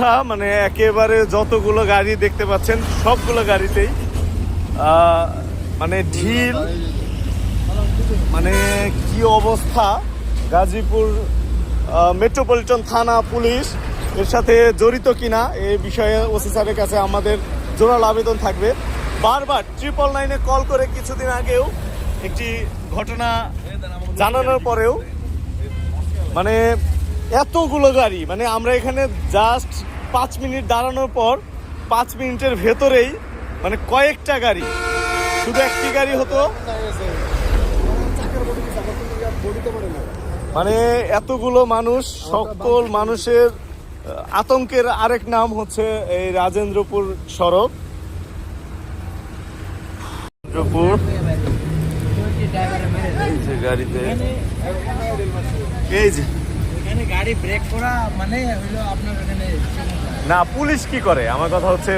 অবস্থা, মানে একেবারে যতগুলো গাড়ি দেখতে পাচ্ছেন সবগুলো গাড়িতেই মানে ঢিল, মানে কি অবস্থা। গাজীপুর মেট্রোপলিটন থানা পুলিশ এর সাথে জড়িত কিনা এই বিষয়ে ওসি স্যারের কাছে আমাদের জোরাল আবেদন থাকবে। বারবার 999-এ কল করে কিছুদিন আগেও একটি ঘটনা জানানোর পরেও মানে এতগুলো গাড়ি, মানে আমরা এখানে জাস্ট 5 মিনিট দাঁড়ানোর পর 5 মিনিটের ভেতরেই মানে কয়েকটা গাড়ি, শুধু একটি গাড়ি হতো মানে এতগুলো মানুষ, সকল মানুষের আতঙ্কের আরেক নাম হচ্ছে এই রাজেন্দ্রপুর সড়ক। এই যে গাড়িতে এই যে গাড়ি ব্রেক করা মানে হইলো আপনার এখানে না, পুলিশ কি করে আমার কথা হচ্ছে